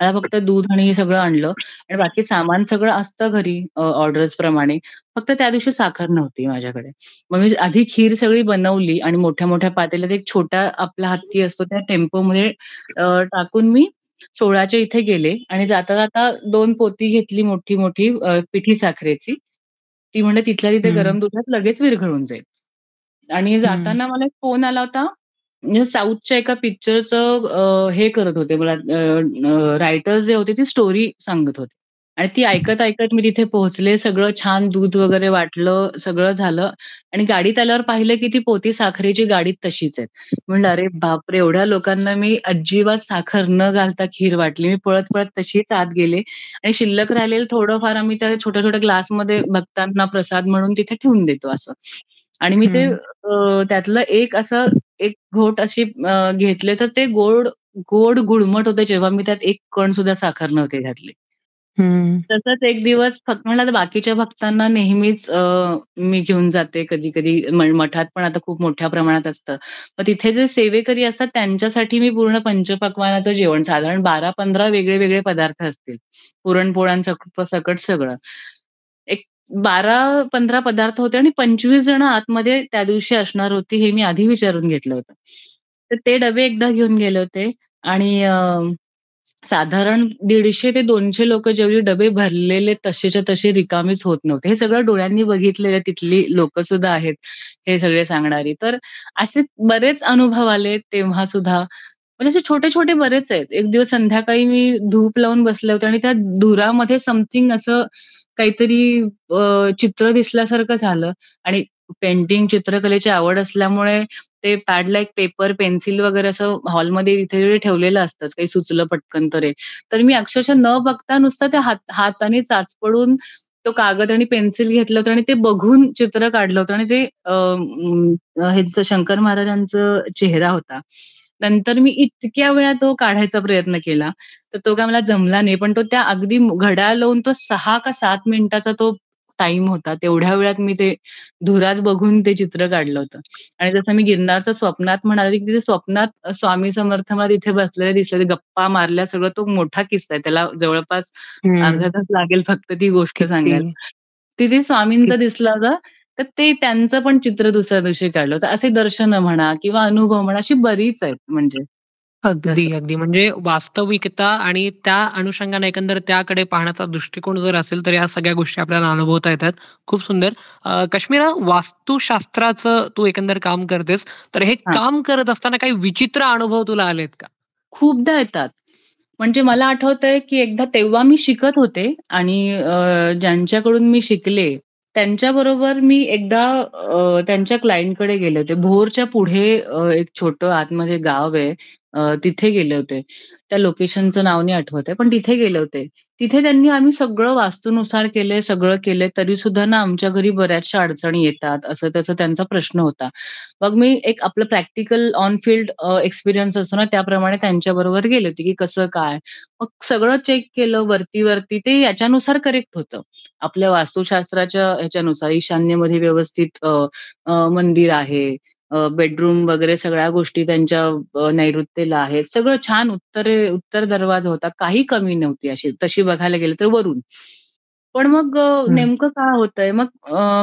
मला फक्त दूध आणि हे सगळं आणलं आणि बाकी सामान सगळं असतं घरी ऑर्डर्स प्रमाणे. फक्त त्या दिवशी साखर नव्हती माझ्याकडे. मग मी आधी खीर सगळी बनवली आणि मोठ्या-मोठ्या पातेल्यात एक छोटा आपला हत्ती असतो त्या टेम्पोमध्ये टाकून मी 16च्या इथे गेले आणि जाता-जाता 2 पोती घेतली मोठी-मोठी पिठी साखरेची. ती म्हणले तिथल्या तिथे हं, गरम दुधात लगेच विरघळून जाईल. आणि हं. जाताना मला एक फोन आला होता. म्हणजे साऊथच्या एका पिक्चरचं हे करत होते मला रायटर्स जे होते ती स्टोरी सांगत होते. आणि ती ऐकत-ऐकत मी तिथे पोहोचले. सगळं छान दूध वगैरे वाटलं, सगळं झालं आणि गाडीत आल्यावर पाहिलं, की ती पोती साखरेची गाडीत तशीच आहे. म्हणलं, "अरे बापरे! एवढ्या लोकांना मी अजिबात साखर न घालता खीर वाटली." मी पळत-पळत तशीच आत गेले आणि शिल्लक राहिलेलं थोडंफार आम्ही त्या छोट्या-छोट्या ग्लासमध्ये भक्तांना प्रसाद म्हणून तिथे ठेवून देतो असं. आणि मी ते हं, त्यातलं एक घोट अशी घेतले तर ते गोड गोड गुळमट होतं जेव्हा मी त्यात एक कण सुद्धा साखर नव्हते घातले. हं. तसंच एक दिवस फक्त म्हणलं आता बाकीच्या भक्तांना नेहमीच मी घेऊन जाते कधी-कधी मठात पण आता खूप मोठ्या प्रमाणात असतं. मग तिथे जे सेवेकरी असतात त्यांच्यासाठी मी पूर्ण पंचपक्वान्नाचं जेवण साधारण 12-15 वेगळे-वेगळे पदार्थ असतील. सकट सगळं. एक 12-15 पदार्थ होते आणि 25 जण आतमध्ये त्या दिवशी असणार होती हे मी आधी विचारून घेतलं होतं. तर ते डबे एकदा घेऊन गेले होते आणि साधारण 150 ते 200 लोकं जेवढे डबे भरलेले तसेच्या तसे रिकामीच होत नव्हते. हे सगळं डोळ्यांनी बघितलेलं तिथली लोकं सुद्धा आहेत, हे सगळे सांगणारी. तर असे बरेच अनुभव आले तेव्हा सुद्धा. म्हणजे असे छोटे-छोटे बरेच आहेत. एक दिवस संध्याकाळी मी धूप लावून बसले होते आणि त्या धुरामध्ये समथिंग असं काहीतरी चित्र दिसल्यासारखं झालं आणि पेंटिंग, चित्रकलेची आवड असल्यामुळे ते पॅडला एक पेपर, पेन्सिल वगैरे असं हॉलमध्ये इथे ठेवलेलं असतं. काही सुचलं पटकन तर आहे. तर मी अक्षरशः न बघता नुसतं त्या हाताने चाचपडून तो कागद आणि पेन्सिल घेतलं होतं आणि ते बघून चित्र काढलं होतं आणि ते ह्यांचं शंकर महाराजांचा चेहरा होता. नंतर मी इतक्या वेळा तो काढायचा प्रयत्न केला, तर तो काय मला जमला नाही. पण तो त्या अगदी घड्याळ लावून तो 6 का 7 मिनिटाचा तो टाईम होता. तेवढ्या वेळात मी ते धुरात बघून ते चित्र काढलं होतं. आणि जसं मी गिरनारचं स्वप्नात म्हणाले, की तिथे स्वप्नात स्वामी समर्थ मला तिथे बसलेले दिसले. गप्पा मारल्या सगळं तो मोठा किस्सा आहे. त्याला जवळपास अर्धा हं. तास लागेल फक्त ती गोष्ट किती, सांगायला. तिथे स्वामींचा किती दिसला होता. तर ते त्यांचं पण चित्र दुसऱ्या दिवशी काढलं होतं. असे दर्शनं म्हणा किंवा अनुभव म्हणा अशी बरीच आहेत म्हणजे अगदी, तसं. अगदी. म्हणजे वास्तविकता आणि त्या अनुषंगाने एकंदर त्याकडे पाहण्याचा दृष्टिकोन जर असेल, तर या सगळ्या गोष्टी आपल्याला अनुभवता येतात. खूप सुंदर. काश्मीरा वास्तुशास्त्राचं तू एकंदर काम करतेस. तर हे हां. काम करत असताना काही विचित्र अनुभव तुला आलेत का? खूपदा येतात. म्हणजे मला आठवतंय, की एकदा तेव्हा मी शिकत होते आणि ज्यांच्याकडून मी शिकले, त्यांच्याबरोबर मी एकदा त्यांच्या क्लायंटकडे गेले होते. भोरच्या पुढे एक छोटं आतमध्ये गाव आहे. तिथे गेले होते. त्या लोकेशनचं नाव नाही आठवत आहे, पण तिथे गेले होते. तिथे त्यांनी आम्ही सगळं वास्तूनुसार केलंय, सगळं केलंय, तरीसुद्धा ना आमच्या घरी बऱ्याचशा अडचणी येतात, असं-तसं त्यांचा प्रश्न होता. मग मी एक आपलं प्रॅक्टिकल ऑन फील्ड एक्सपिरियन्स असतो ना, त्याप्रमाणे त्यांच्याबरोबर गेले होते, की कसं काय? मग सगळं चेक केलं वरती-वरती. ते याच्यानुसार करेक्ट होतं. आपल्या वास्तुशास्त्राच्या ह्याच्यानुसार ईशान्येमध्ये व्यवस्थित अ, अ, मंदिर आहे. बेडरूम वगैरे सगळ्या गोष्टी त्यांच्या नैऋत्येला आहेत. सगळं छान उत्तर दरवाजा होता. काही कमी नव्हती अशी तशी बघायला गेलं तर वरून. पण मग हं. नेमकं काय होतंय, मग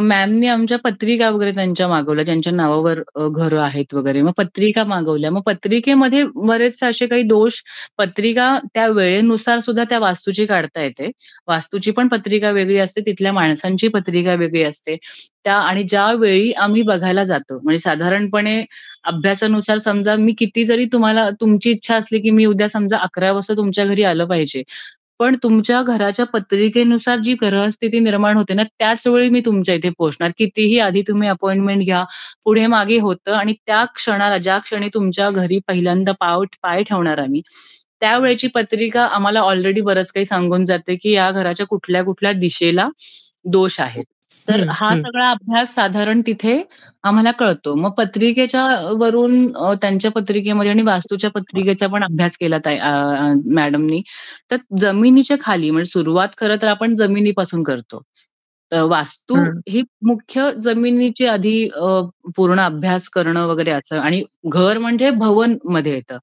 मॅमनी आमच्या पत्रिका वगैरे त्यांच्या मागवल्या, ज्यांच्या नावावर घरं आहेत वगैरे. मग पत्रिका मागवल्या. मग पत्रिकेमध्ये बरेचसे असे काही दोष पत्रिका त्या वेळेनुसार सुद्धा त्या वास्तूची काढता येते. वास्तूची पण पत्रिका वेगळी असते, तिथल्या माणसांची पत्रिका वेगळी असते. आणि ज्यावेळी आम्ही बघायला जातो, म्हणजे साधारणपणे अभ्यासानुसार समजा मी किती जरी तुम्हाला तुमची इच्छा असली, की मी उद्या समजा 11 वाजता तुमच्या घरी आलं पाहिजे. पण तुमच्या घराच्या पत्रिकेनुसार जी ग्रहस्थिती निर्माण होते ना, त्याच वेळी मी तुमच्या इथे पोहोचणार. कितीही आधी तुम्ही अपॉइंटमेंट घ्या, पुढे-मागे होतं आणि त्या क्षणाला ज्या क्षणी तुमच्या घरी पहिल्यांदा पाय ठेवणार आम्ही, त्यावेळची पत्रिका आम्हाला ऑलरेडी बरंच काही सांगून जाते, की या घराच्या कुठल्या-कुठल्या दिशेला दोष आहेत. तर हं, हा हं. सगळा अभ्यास साधारण तिथे आम्हाला कळतो. मग पत्रिकेच्या वरून त्यांच्या पत्रिकेमध्ये आणि वास्तूच्या पत्रिकेचा पण अभ्यास केला मॅडमनी. तर जमिनीच्या खाली म्हणजे सुरुवात खरं तर आपण जमिनीपासून करतो. वास्तू हं. ही मुख्य जमिनीची आधी पूर्ण अभ्यास करणं वगैरे असं आणि घर म्हणजे भवन मध्ये येतं.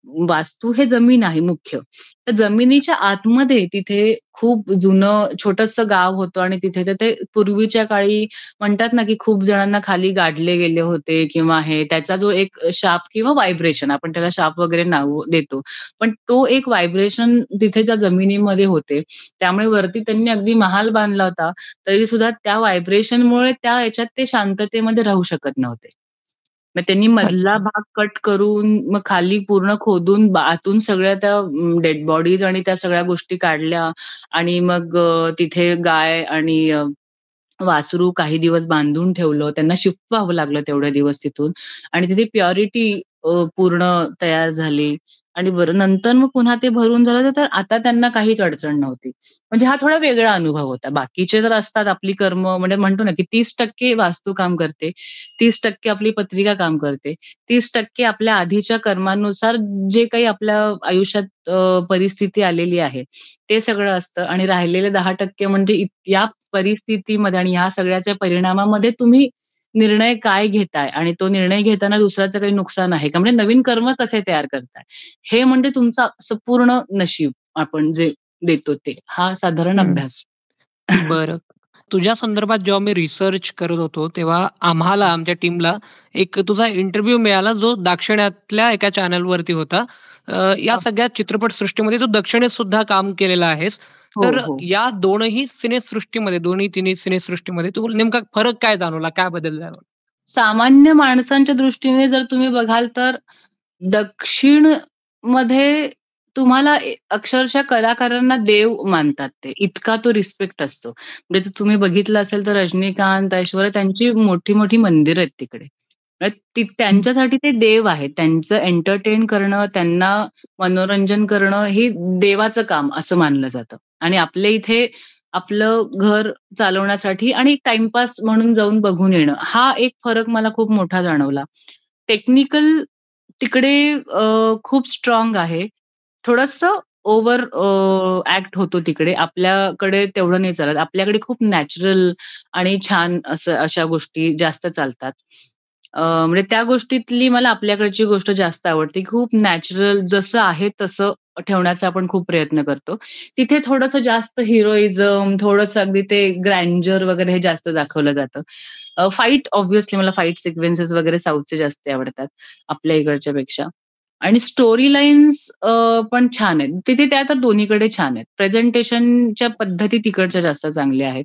वास्तू हे जमीन आहे मुख्य. तर जमिनीच्या आतमध्ये तिथे खूप जुनं छोटंसं गाव होतं आणि तिथे तर ते पूर्वीच्या काळी म्हणतात ना, की खूप जणांना खाली गाडले गेले होते किंवा हे त्याचा जो एक शाप किंवा व्हायब्रेशन आपण त्याला शाप वगैरे नाव देतो. पण तो एक व्हायब्रेशन तिथे त्या जमिनीमध्ये होते. त्यामुळे वरती त्यांनी अगदी महाल बांधला होता. तरी सुद्धा त्या व्हायब्रेशनमुळे त्या ह्याच्यात ते शांततेमध्ये राहू शकत नव्हते. मग त्यांनी मधला अच्छा. भाग कट करून मग खाली पूर्ण खोदून आतून सगळ्या त्या डेड बॉडीज आणि त्या सगळ्या गोष्टी काढल्या आणि मग तिथे गाय आणि वासरू काही दिवस बांधून ठेवलं. त्यांना शिफ्ट व्हावं लागलं तेवढे दिवस तिथून आणि तिथे प्युरिटी पूर्ण तयार झाली आणि बरं नंतर मग पुन्हा ते भरून झालं तर आता त्यांना काहीच अडचण नव्हती. म्हणजे हा थोडा वेगळा अनुभव होता. बाकीचे तर असतात आपली कर्म म्हणजे म्हणतो ना, की 30% वास्तू काम करते, 30% आपली पत्रिका काम करते, 30% आपल्या आधीच्या कर्मानुसार जे काही आपल्या आयुष्यात परिस्थिती आलेली आहे, ते सगळं असतं आणि राहिलेले 10% म्हणजे या परिस्थितीमध्ये आणि ह्या सगळ्याच्या परिणामामध्ये तुम्ही निर्णय काय घेताय आणि तो निर्णय घेताना दुसऱ्याचं काही नुकसान आहे का? म्हणजे नवीन कर्म कसे तयार करताय? हे म्हणजे तुमचं असं पूर्ण नशीब आपण जे देतो ते. हा साधारण हं. अभ्यास. बरं. तुझ्या संदर्भात जेव्हा मी रिसर्च करत होतो, तेव्हा आम्हाला, आमच्या टीमला एक तुझा इंटरव्ह्यू मिळाला, जो दाक्षिणात्यातल्या एका चॅनलवरती होता. या सगळ्या चित्रपटसृष्टीमध्ये तू दक्षिणेत सुद्धा काम केलेलं आहेस. हो, तर हो. या दोन्ही सिनेसृष्टीमध्ये, दोन्ही तिन्ही सिनेसृष्टीमध्ये तू नेमका फरक काय जाणवला? काय बदल जाणवला? सामान्य माणसांच्या दृष्टीने जर तुम्ही बघाल तर दक्षिणमध्ये तुम्हाला अक्षरशः कलाकारांना देव मानतात ते. इतका तो रिस्पेक्ट असतो. म्हणजे जर तुम्ही बघितलं असेल तर रजनीकांत, ऐश्वर्या त्यांची मोठी-मोठी मंदिरं आहेत तिकडे. त्यांच्यासाठी ते देव आहेत. त्यांचं एंटरटेन करणं, त्यांना मनोरंजन करणं हे देवाचं काम असं मानलं जातं. आणि आपल्या इथे आपलं घर चालवण्यासाठी आणि टाईमपास म्हणून जाऊन बघून येणं, हा एक फरक मला खूप मोठा जाणवला. टेक्निकल तिकडे खूप स्ट्राँग आहे. थोडंसं ओव्हर ॲक्ट होतो तिकडे. आपल्याकडे तेवढं नाही चालत. आपल्याकडे खूप नॅचरल आणि छान असं अशा गोष्टी जास्त चालतात. म्हणजे त्या गोष्टीतली मला आपल्याकडची गोष्ट जास्त आवडते. खूप नॅचरल जसं आहे तसं ठेवण्याचा आपण खूप प्रयत्न करतो. तिथे थोडंसं जास्त हिरोइझम, थोडंसं अगदी ते ग्रँडर वगैरे हे जास्त दाखवलं जातं. फाईट ऑब्व्हियसली मला फाईट सिक्वेन्सेस वगैरे साऊथचे जास्त आवडतात, आपल्या इकडच्या पेक्षा. आणि स्टोरी लाईन्स पण छान आहेत. तिथे त्या तर दोन्हीकडे छान आहेत. प्रेझेंटेशनच्या पद्धती तिकडच्या जास्त चांगल्या आहेत.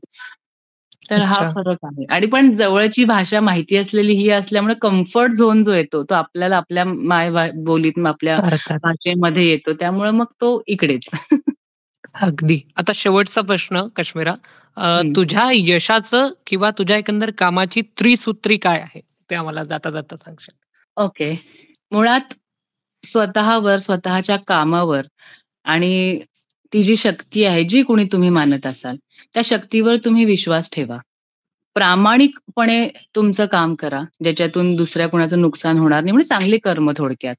तर हा अच्छा. फरक आहे. आणि पण जवळची भाषा माहिती असलेली ही असल्यामुळे कम्फर्ट झोन जो येतो, तो आपल्याला आपल्या बोलीत आपल्या अर्थात. भाषेमध्ये येतो. त्यामुळे मग तो इकडेच. अगदी. आता शेवटचा प्रश्न काश्मीरा. हं. तुझ्या यशाचं किंवा तुझ्या एकंदर कामाची त्रिसूत्री काय आहे? ते आम्हाला जाता-जाता सांगशील? ओके. मुळात स्वतःवर, स्वतःच्या कामावर आणि ती जी शक्ती आहे, जी कोणी तुम्ही मानत असाल, त्या शक्तीवर तुम्ही विश्वास ठेवा. प्रामाणिकपणे तुमचं काम करा, ज्याच्यातून दुसऱ्या कोणाचं नुकसान होणार नाही. म्हणजे चांगले कर्म थोडक्यात.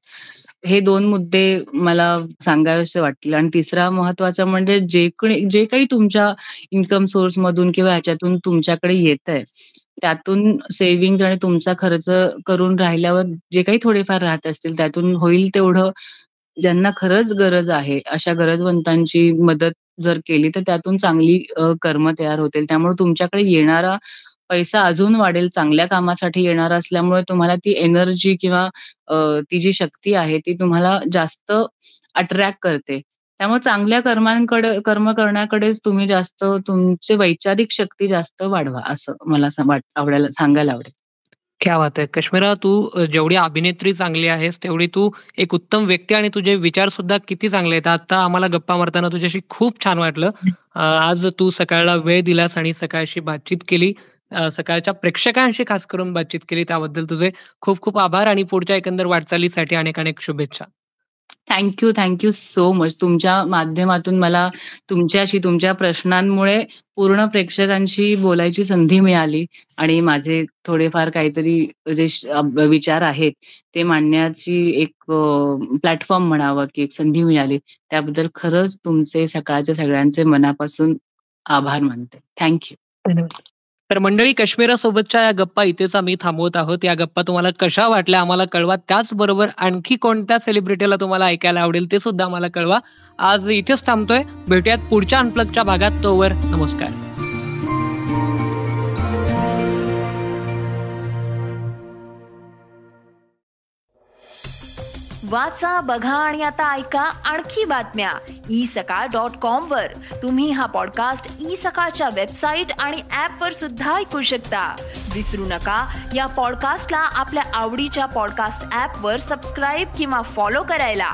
हे 2 मुद्दे मला सांगावेसे वाटतील आणि तिसरा महत्त्वाचा म्हणजे जे काही तुमच्या इन्कम सोर्समधून किंवा ह्याच्यातून तुमच्याकडे येतंय, त्यातून सेव्हिंग्ज आणि तुमचा खर्च करून राहिल्यावर जे काही थोडेफार राहत असतील, त्यातून होईल तेवढं ज्यांना खरंच गरज आहे, अशा गरजवंतांची मदत जर केली, तर त्यातून चांगली कर्म तयार होतील. त्यामुळे तुमच्याकडे येणारा पैसा अजून वाढेल, चांगल्या कामासाठी येणारा असल्यामुळे तुम्हाला ती एनर्जी किंवा ती जी शक्ती आहे, ती तुम्हाला जास्त अट्रॅक्ट करते. त्यामुळे चांगल्या कर्म करण्याकडेच तुम्ही जास्त तुमची वैचारिक शक्ती जास्त वाढवा, असं मला सांगायला आवडेल. क्या बात है! काश्मीरा, तू जेवढी अभिनेत्री चांगली आहेस, तेवढी तू एक उत्तम व्यक्ती आणि तुझे विचार सुद्धा किती चांगले आहेत. आता आम्हाला गप्पा मारताना तुझ्याशी खूप छान वाटलं. आज तू सकाळला वेळ दिलास आणि सकाळशी बातचीत केली. सकाळच्या प्रेक्षकांशी खास करून बातचीत केली. त्याबद्दल तुझे खूप खूप आभार आणि पुढच्या एकंदर वाटचालीसाठी अनेक अनेक शुभेच्छा. Thank you so much. तुमच्या माध्यमातून मला तुमच्याशी, तुमच्या प्रश्नांमुळे पूर्ण प्रेक्षकांशी बोलायची संधी मिळाली आणि माझे थोडेफार काहीतरी जे विचार आहेत, ते मांडण्याची एक प्लॅटफॉर्म म्हणावं, की एक संधी मिळाली. त्याबद्दल खरंच तुमचे सकाळच्या सगळ्यांचे मनापासून आभार मानते. थँक धन्यवाद. तर मंडळी, काश्मीरासोबतच्या या गप्पा इथेच आम्ही थांबवत आहोत. या गप्पा तुम्हाला कशा वाटल्या आम्हाला कळवा. त्याचबरोबर आणखी कोणत्या सेलिब्रिटीला तुम्हाला ऐकायला आवडेल ते सुद्धा आम्हाला कळवा. आज इथेच थांबतोय. भेटूयात पुढच्या अनप्लगच्या भागात. तोवर नमस्कार. वाचा, बघा आणि आता ऐका आणखी बातम्या isakal.com वर. तुम्ही हा पॉडकास्ट सकाळच्या वेबसाईट आणि ऍप वर सुद्धा ऐकू शकता. विसरू नका या पॉडकास्टला आपल्या आवडीच्या पॉडकास्ट ऍप वर सबस्क्राईब किंवा फॉलो करायला.